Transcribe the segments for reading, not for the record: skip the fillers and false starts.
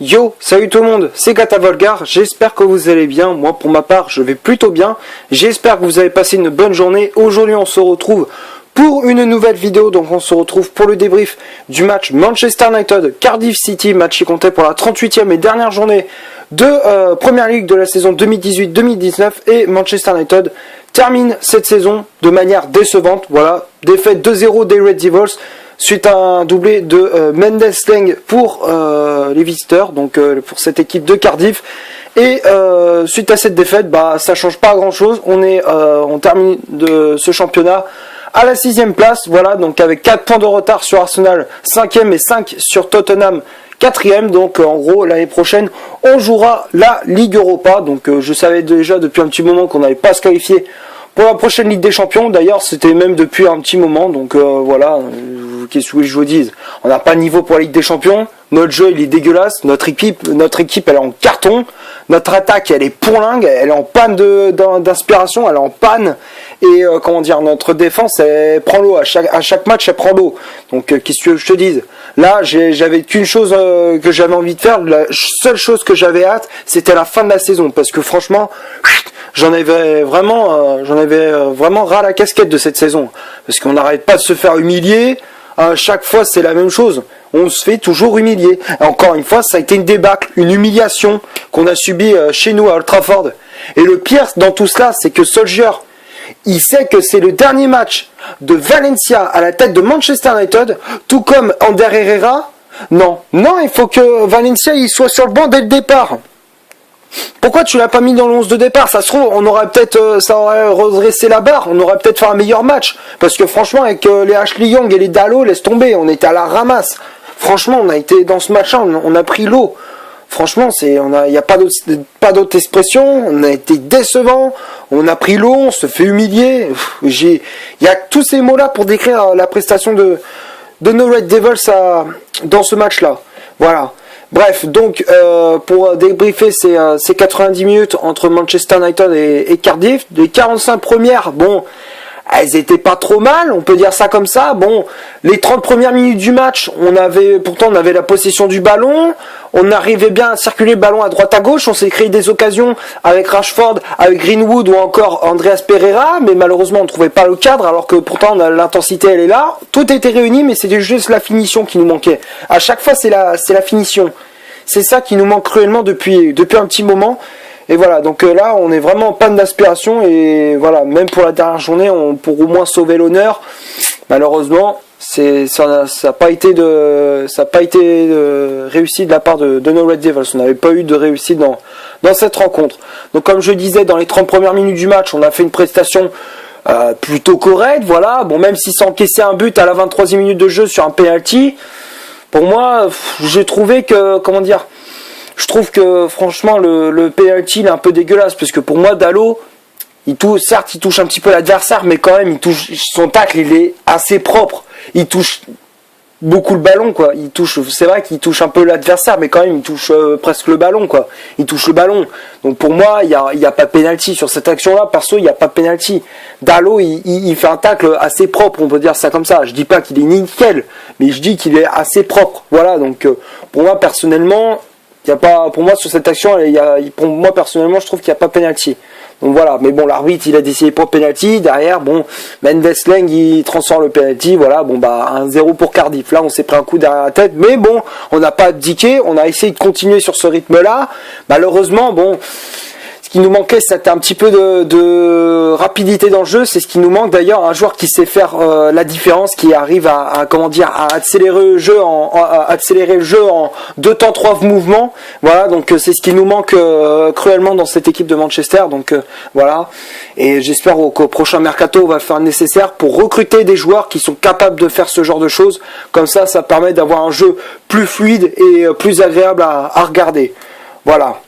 Yo, salut tout le monde, c'est Gata Volgar, j'espère que vous allez bien, moi pour ma part je vais plutôt bien, j'espère que vous avez passé une bonne journée. Aujourd'hui on se retrouve pour une nouvelle vidéo, donc on se retrouve pour le débrief du match Manchester United Cardiff City, match qui comptait pour la 38e et dernière journée de Première Ligue de la saison 2018-2019, et Manchester United termine cette saison de manière décevante. Voilà, défaite 2-0 des Red Devils suite à un doublé de Mendes-Leng pour les visiteurs, donc pour cette équipe de Cardiff. Et suite à cette défaite, ça change pas grand chose. On termine de ce championnat à la 6e place, voilà, donc avec 4 points de retard sur Arsenal 5e et 5 sur Tottenham 4e. Donc en gros l'année prochaine on jouera la Ligue Europa. Donc je savais déjà depuis un petit moment qu'on n'allait pas se qualifier pour la prochaine Ligue des Champions. D'ailleurs c'était même depuis un petit moment. Donc voilà, qu'est-ce que je vous dise, on n'a pas de niveau pour la Ligue des Champions. Notre jeu il est dégueulasse, notre équipe elle est en carton, notre attaque elle est pourlingue, elle est en panne d'inspiration, elle est en panne, et notre défense elle prend l'eau, à chaque match elle prend l'eau. Donc qu'est-ce que je te dise, là j'avais qu'une chose que j'avais envie de faire, la seule chose que j'avais hâte c'était la fin de la saison, parce que franchement j'en avais vraiment ras la casquette de cette saison, parce qu'on n'arrête pas de se faire humilier. À chaque fois c'est la même chose, on se fait toujours humilier. Et encore une fois ça a été une débâcle, une humiliation qu'on a subie chez nous à Old Trafford. Et le pire dans tout cela, c'est que Solskjaer, il sait que c'est le dernier match de Valencia à la tête de Manchester United, tout comme Ander Herrera. Non, il faut que Valencia il soit sur le banc dès le départ. Pourquoi tu l'as pas mis dans le 11 de départ? Ça se trouve, on aurait peut-être, ça aurait redressé la barre, on aurait peut-être fait un meilleur match. Parce que franchement, avec les Ashley Young et les Dalot, laisse tomber, on était à la ramasse. Franchement, on a été dans ce match-là, on a pris l'eau. Franchement, il n'y a pas d'autre expression, on a été décevant, on a pris l'eau, on se fait humilier. Il y a tous ces mots-là pour décrire la prestation de nos Red Devils dans ce match-là. Voilà. Bref, donc pour débriefer ces 90 minutes entre Manchester United et Cardiff, les 45 premières, bon, elles étaient pas trop mal, on peut dire ça comme ça. Bon, les 30 premières minutes du match, on avait la possession du ballon, on arrivait bien à circuler le ballon à droite à gauche, on s'est créé des occasions avec Rashford, avec Greenwood ou encore Andreas Pereira, mais malheureusement on ne trouvait pas le cadre, alors que pourtant l'intensité elle est là. Tout était réuni, mais c'était juste la finition qui nous manquait. À chaque fois c'est la finition. C'est ça qui nous manque cruellement depuis un petit moment. Et voilà, donc là on est vraiment en panne d'aspiration, et voilà, même pour la dernière journée, pour au moins sauver l'honneur, malheureusement ça n'a pas été réussi de la part de nos Red Devils. On n'avait pas eu de réussite dans cette rencontre. Donc comme je disais, dans les 30 premières minutes du match, on a fait une prestation plutôt correcte, voilà. Bon, même si ça encaissait un but à la 23e minute de jeu sur un penalty, pour moi, j'ai trouvé que, je trouve que franchement le penalty il est un peu dégueulasse, parce que pour moi Dalot, certes il touche un petit peu l'adversaire, mais quand même son tacle il est assez propre, il touche beaucoup le ballon quoi, c'est vrai qu'il touche un peu l'adversaire, mais quand même il touche presque le ballon quoi, il touche le ballon. Donc pour moi il y a pas de penalty sur cette action là, perso il y a pas de penalty. Dalot il fait un tacle assez propre, on peut dire ça comme ça. Je dis pas qu'il est nickel, mais je dis qu'il est assez propre. Voilà, donc pour moi personnellement, pour moi sur cette action, pour moi personnellement, je trouve qu'il n'y a pas penalty. Donc voilà, mais bon, l'arbitre il a décidé pour penalty. Derrière, bon, Mendes-Leng il transforme le penalty. Voilà, bon 1-0 pour Cardiff. Là, on s'est pris un coup derrière la tête, mais bon, on n'a pas abdiqué. On a essayé de continuer sur ce rythme-là. Malheureusement, bon, ce qui nous manquait, c'était un petit peu de rapidité dans le jeu. C'est ce qui nous manque d'ailleurs, un joueur qui sait faire la différence, qui arrive à accélérer le jeu en 2 temps 3 mouvements. Voilà, donc c'est ce qui nous manque cruellement dans cette équipe de Manchester. Donc voilà, et j'espère qu'au prochain mercato on va faire le nécessaire pour recruter des joueurs qui sont capables de faire ce genre de choses. Comme ça permet d'avoir un jeu plus fluide et plus agréable à regarder. Voilà.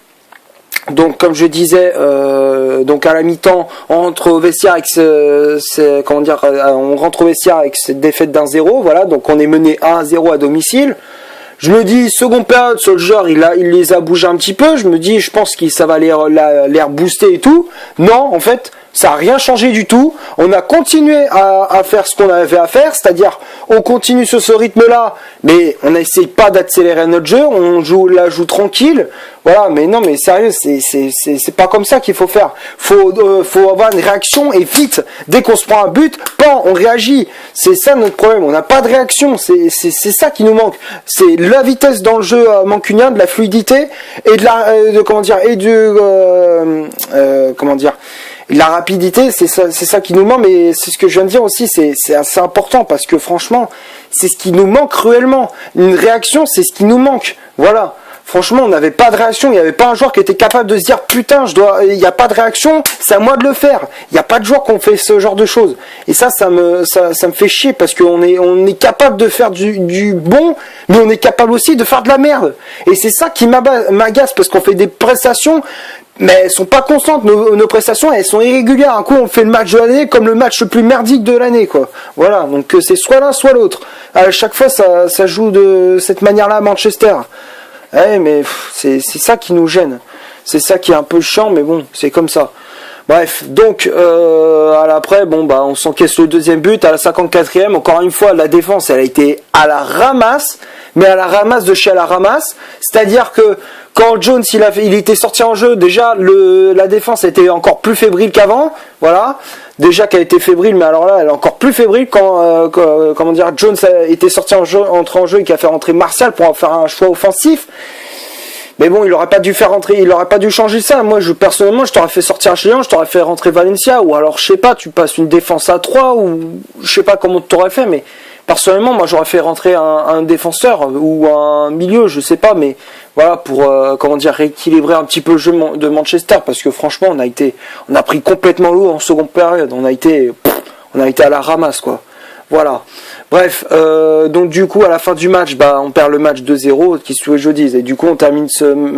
Donc comme je disais, donc à la mi-temps, on rentre au vestiaire avec cette défaite d'1-0, voilà, donc on est mené 1-0 à domicile. Je me dis, seconde période, Solskjaer, il les a bougés un petit peu, je pense que ça va les rebooster et tout. Non, en fait, Ça n'a rien changé du tout. On a continué à faire ce qu'on avait à faire, c'est-à-dire on continue sur ce rythme-là, mais on n'essaye pas d'accélérer notre jeu, on joue tranquille. Voilà, mais non, mais sérieux, c'est pas comme ça qu'il faut faire. Faut avoir une réaction et vite. Dès qu'on se prend un but, pan, on réagit. C'est ça notre problème. On n'a pas de réaction. C'est ça qui nous manque. C'est la vitesse dans le jeu mancunien, de la fluidité et de la rapidité, c'est ça qui nous manque, mais c'est ce que je viens de dire aussi, c'est assez important parce que franchement, c'est ce qui nous manque cruellement. Une réaction, c'est ce qui nous manque. Voilà. Franchement, on n'avait pas de réaction, il n'y avait pas un joueur qui était capable de se dire putain, il n'y a pas de réaction, c'est à moi de le faire. Il n'y a pas de joueur qui ont fait ce genre de choses. Et ça me fait chier parce qu'on est capable de faire du bon, mais on est capable aussi de faire de la merde. Et c'est ça qui m'agace parce qu'on fait des prestations, mais elles sont pas constantes. Nos prestations, elles sont irrégulières. Un coup, on fait le match de l'année comme le match le plus merdique de l'année, quoi. Voilà. Donc c'est soit l'un, soit l'autre. À chaque fois, ça joue de cette manière-là à Manchester. Ouais, mais c'est ça qui nous gêne. C'est ça qui est un peu chiant, mais bon, c'est comme ça. Bref, donc après, on s'encaisse le deuxième but à la 54e. Encore une fois, la défense, elle a été à la ramasse, mais à la ramasse de chez à la ramasse. C'est-à-dire que quand Jones il était sorti en jeu, déjà la défense était encore plus fébrile qu'avant. Voilà, déjà qu'elle était fébrile, mais alors là, elle est encore plus fébrile quand Jones était sorti entré en jeu et qui a fait rentrer Martial pour en faire un choix offensif. Mais bon, il aurait pas dû changer ça. Moi, personnellement, je t'aurais fait sortir Chilian, je t'aurais fait rentrer Valencia, ou alors, je sais pas, tu passes une défense à 3, ou je sais pas comment tu t'aurais fait, mais personnellement, moi, j'aurais fait rentrer un défenseur, ou un milieu, je sais pas, mais voilà, pour, rééquilibrer un petit peu le jeu de Manchester, parce que franchement, on a pris complètement l'eau en seconde période, on a été à la ramasse, quoi. Voilà. Bref, donc du coup à la fin du match, on perd le match 2-0, qu'est-ce que je dise, et du coup on termine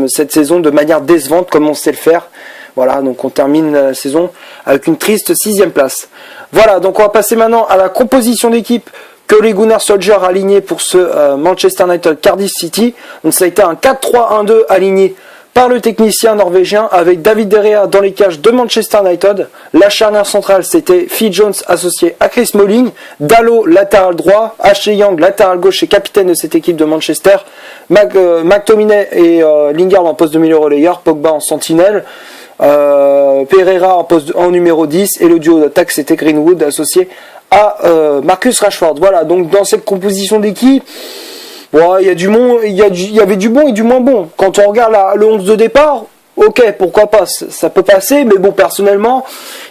cette saison de manière décevante comme on sait le faire. Voilà, donc on termine la saison avec une triste 6e place. Voilà, donc on va passer maintenant à la composition d'équipe que les Gunnar Solskjaer a aligné pour ce Manchester United Cardiff City. Donc ça a été un 4-3-1-2 aligné par le technicien norvégien avec David De Gea dans les cages de Manchester United. La charnière centrale, c'était Phil Jones associé à Chris Smalling, Dalot latéral droit, Ashley Young latéral gauche et capitaine de cette équipe de Manchester, McTominay et Lingard en poste de milieu relayeur, Pogba en sentinelle, Pereira en numéro 10 et le duo d'attaque c'était Greenwood associé à Marcus Rashford. Voilà, donc dans cette composition d'équipe, bon, il y avait du bon et du moins bon. Quand on regarde le 11 de départ, ok, pourquoi pas, ça peut passer, mais bon, personnellement,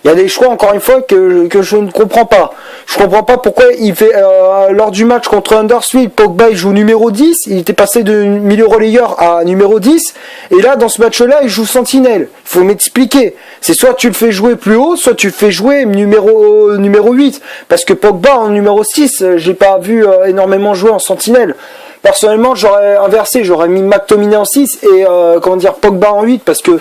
il y a des choix, encore une fois, que je ne comprends pas. Je comprends pas pourquoi il fait, lors du match contre Huddersfield, Pogba, il joue numéro 10, il était passé de milieu relayeur à numéro 10, et là, dans ce match-là, il joue sentinelle. Il faut m'expliquer. C'est soit tu le fais jouer plus haut, soit tu le fais jouer numéro 8. Parce que Pogba, en numéro 6, j'ai pas vu énormément jouer en sentinelle. Personnellement, j'aurais inversé, j'aurais mis McTominay en 6 et Pogba en 8 parce que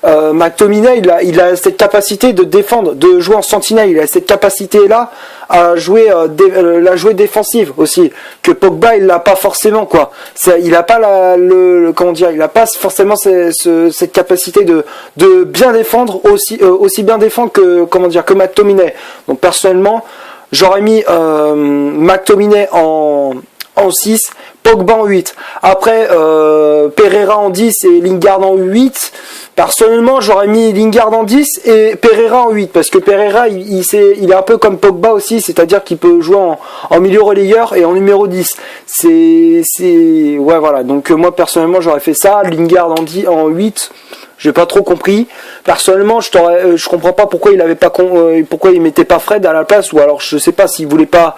McTominay il a cette capacité de défendre, de jouer en sentinelle, il a cette capacité là à jouer la jouer défensive aussi que Pogba il l'a pas forcément quoi. Il a pas il a pas forcément cette capacité de bien défendre aussi bien défendre que McTominay. Donc personnellement, j'aurais mis McTominay en 6, Pogba en 8. Après, Pereira en 10 et Lingard en 8. Personnellement, j'aurais mis Lingard en 10 et Pereira en 8. Parce que Pereira, il est un peu comme Pogba aussi. C'est-à-dire qu'il peut jouer en milieu relayeur et en numéro 10. Ouais, voilà. Donc, moi, personnellement, j'aurais fait ça. Lingard en 8. J'ai pas trop compris. Personnellement, je comprends pas pourquoi pourquoi il mettait pas Fred à la place. Ou alors, je sais pas s'il voulait pas,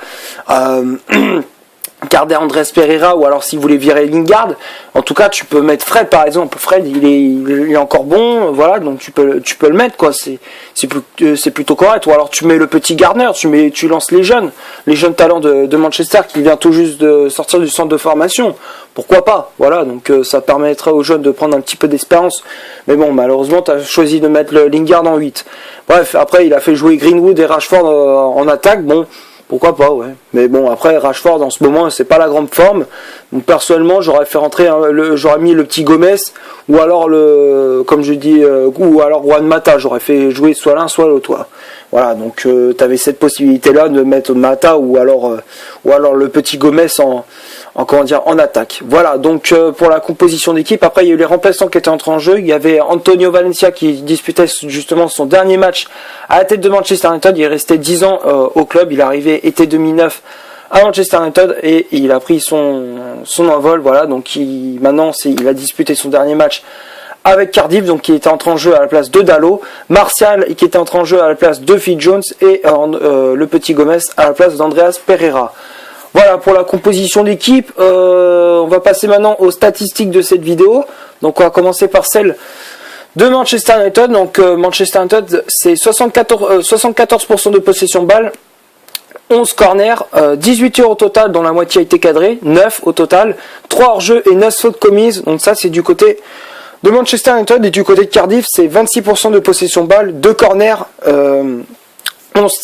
garder Andrés Pereira ou alors s'il voulait virer Lingard. En tout cas, tu peux mettre Fred par exemple. Fred, il est encore bon, voilà, donc tu peux le mettre quoi. C'est plutôt correct. Ou alors tu mets le petit Gardner, tu lances les jeunes talents de Manchester qui vient tout juste de sortir du centre de formation. Pourquoi pas? Voilà, donc ça permettra aux jeunes de prendre un petit peu d'espérance. Mais bon, malheureusement, tu as choisi de mettre le Lingard en 8. Bref, après il a fait jouer Greenwood et Rashford en attaque. Bon, Pourquoi pas, ouais. Mais bon, après, Rashford, en ce moment, c'est pas la grande forme. Donc, personnellement, j'aurais fait rentrer, j'aurais mis le petit Gomez, ou alors comme je dis, ou alors Juan Mata. J'aurais fait jouer soit l'un, soit l'autre, Voilà, donc, t'avais cette possibilité-là de mettre Mata, ou alors le petit Gomez en attaque. Voilà, donc pour la composition d'équipe, après il y a eu les remplaçants qui étaient entrés en jeu. Il y avait Antonio Valencia qui disputait justement son dernier match à la tête de Manchester United. Il est resté 10 ans au club, il est arrivé été 2009 à Manchester United et il a pris son envol. Voilà, donc maintenant il a disputé son dernier match avec Cardiff, donc qui était entré en jeu à la place de Dalot, Martial qui était entré en jeu à la place de Phil Jones et le petit Gomez à la place d'Andreas Pereira. Voilà pour la composition d'équipe. On va passer maintenant aux statistiques de cette vidéo. Donc on va commencer par celle de Manchester United. Donc Manchester United, c'est 74% de possession de balle, 11 corners, 18 tirs au total dont la moitié a été cadrée, 9 au total, 3 hors-jeu et 9 fautes commises. Donc ça c'est du côté de Manchester United, et du côté de Cardiff c'est 26% de possession de balle, 2 corners, 11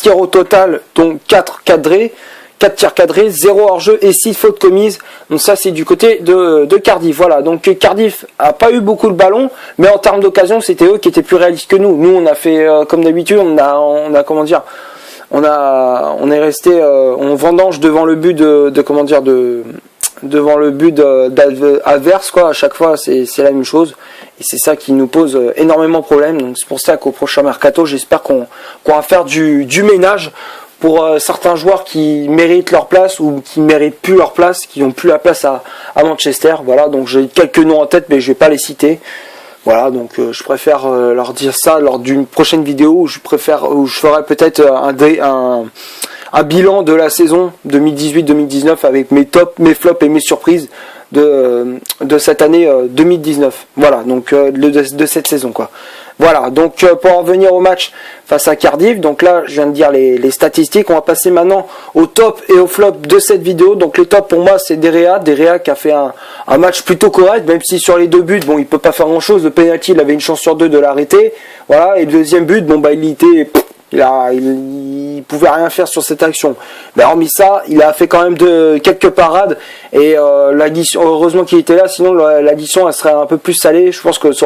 tirs au total dont 4 cadrés, 4 tirs cadrés, 0 hors-jeu et 6 fautes commises. Donc ça c'est du côté de Cardiff. Voilà, donc Cardiff a pas eu beaucoup le ballon, mais en termes d'occasion c'était eux qui étaient plus réalistes que nous. Nous on a fait comme d'habitude, on a comment dire, on est resté on vendange devant le but devant le but adverse, quoi. À chaque fois c'est la même chose et c'est ça qui nous pose énormément de problèmes. Donc c'est pour ça qu'au prochain mercato j'espère qu'on va faire du ménage pour certains joueurs qui méritent leur place ou qui méritent plus leur place, qui n'ont plus la place à Manchester. Voilà, donc j'ai quelques noms en tête mais je vais pas les citer. Voilà, donc je préfère leur dire ça lors d'une prochaine vidéo où je ferai peut-être un bilan de la saison 2018-2019 avec mes tops, mes flops et mes surprises de cette année 2019. Voilà, donc de cette saison, quoi. Voilà, donc pour en revenir au match face à Cardiff, donc là je viens de dire les statistiques, on va passer maintenant au top et au flop de cette vidéo. Donc les tops pour moi c'est De Gea qui a fait un match plutôt correct, même si sur les 2 buts, bon il peut pas faire grand chose, le penalty il avait une chance sur 2 de l'arrêter, voilà, et le deuxième but, bon bah il pouvait rien faire sur cette action. Mais hormis ça, il a fait quand même quelques parades et l'addition, heureusement qu'il était là, sinon l'addition elle serait un peu plus salée. Je pense que ça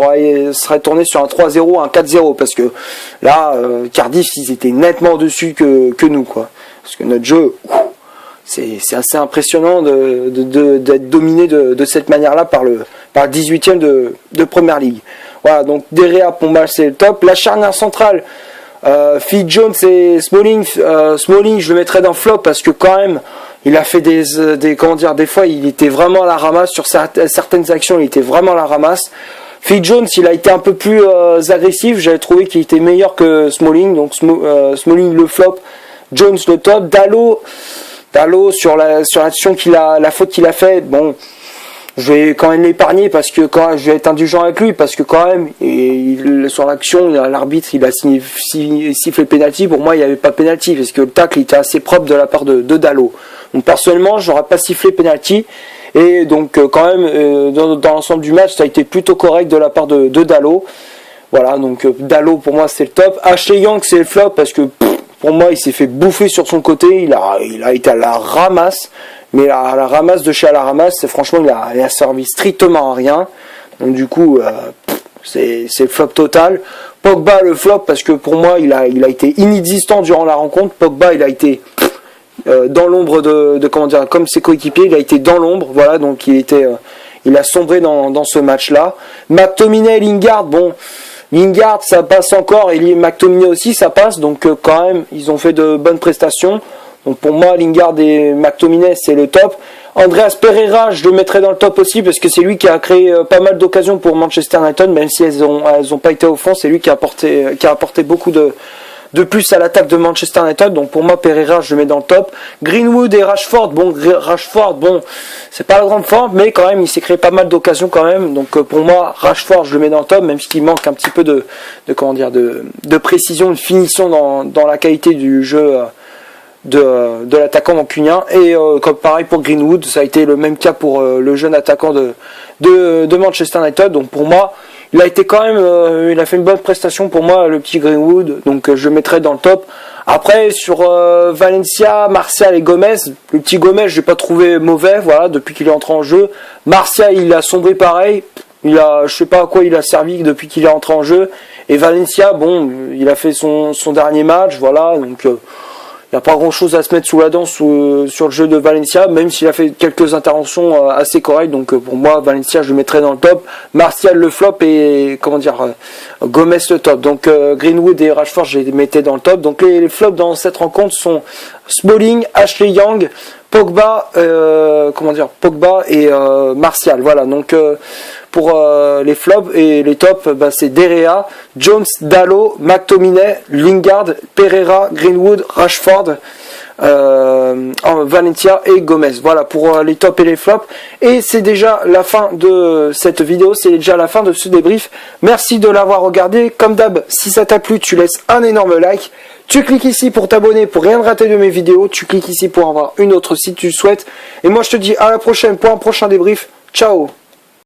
serait tourné sur un 3-0, un 4-0 parce que là Cardiff ils étaient nettement au-dessus que nous, quoi. Parce que notre jeu, c'est assez impressionnant d'être dominé de cette manière-là par le 18e de Premier League. Voilà, donc De Gea pour moi c'est le top. La charnière centrale, Phil Jones et Smalling, je le mettrais dans flop parce que quand même il a fait des fois il était vraiment à la ramasse sur certaines actions, il était vraiment à la ramasse. Phil Jones il a été un peu plus agressif, j'avais trouvé qu'il était meilleur que Smalling, donc Smalling le flop, Jones le top. Dalot sur l'action la faute qu'il a fait, bon je vais quand même l'épargner parce que quand je vais être indulgent avec lui parce que quand même sur l'action l'arbitre il a sifflé penalty. Pour moi il n'y avait pas penalty parce que le tacle était assez propre de la part de Dalot. Donc personnellement j'aurais pas sifflé penalty et donc quand même dans l'ensemble du match ça a été plutôt correct de la part de Dalot. Voilà, donc Dalot pour moi c'est le top. Ashley Young c'est le flop parce que pour moi il s'est fait bouffer sur son côté, il a été à la ramasse. Mais à la ramasse de chez à la ramasse, franchement, il a servi strictement à rien. Donc du coup, c'est le flop total. Pogba le flop parce que pour moi, il a été inexistant durant la rencontre. Pogba, il a été dans l'ombre comme ses coéquipiers, il a été dans l'ombre. Voilà, donc il a sombré dans ce match-là. McTominay et Lingard, bon. Lingard, ça passe encore, et McTominay aussi, ça passe. Donc quand même, ils ont fait de bonnes prestations. Donc pour moi, Lingard et McTominay, c'est le top. Andreas Pereira, je le mettrai dans le top aussi parce que c'est lui qui a créé pas mal d'occasions pour Manchester United, même si elles ont pas été au fond. C'est lui qui a apporté beaucoup de plus à l'attaque de Manchester United. Donc pour moi, Pereira, je le mets dans le top. Greenwood et Rashford, bon, c'est pas la grande forme, mais quand même, il s'est créé pas mal d'occasions quand même. Donc pour moi, Rashford, je le mets dans le top, même s'il manque un petit peu de précision, de finition dans la qualité du jeu de l'attaquant mancunien. Et comme pareil pour Greenwood, ça a été le même cas pour le jeune attaquant de Manchester United. Donc pour moi, il a été quand même, il a fait une bonne prestation pour moi, le petit Greenwood. Donc je le mettrai dans le top. Après sur Valencia, Martial et Gomez, le petit Gomez je l'ai pas trouvé mauvais, voilà, depuis qu'il est entré en jeu. Martial il a sombré pareil, je sais pas à quoi il a servi depuis qu'il est entré en jeu. Et Valencia, bon, il a fait son dernier match, voilà, donc il n'y a pas grand chose à se mettre sous la dent sur le jeu de Valencia, même s'il a fait quelques interventions assez correctes. Donc pour moi, Valencia, je le mettrais dans le top. Martial le flop et Gomez le top. Donc Greenwood et Rashford, je les mettais dans le top. Donc les flops dans cette rencontre sont Smalling, Ashley Young, Pogba et Martial. Voilà. Donc pour les flops et les tops, c'est Derea, Jones, Dalot, McTominay, Lingard, Pereira, Greenwood, Rashford, Valencia et Gomez. Voilà pour les tops et les flops. Et c'est déjà la fin de cette vidéo, c'est déjà la fin de ce débrief. Merci de l'avoir regardé. Comme d'hab, si ça t'a plu, tu laisses un énorme like. Tu cliques ici pour t'abonner, pour rien rater de mes vidéos. Tu cliques ici pour en avoir une autre si tu le souhaites. Et moi je te dis à la prochaine pour un prochain débrief. Ciao!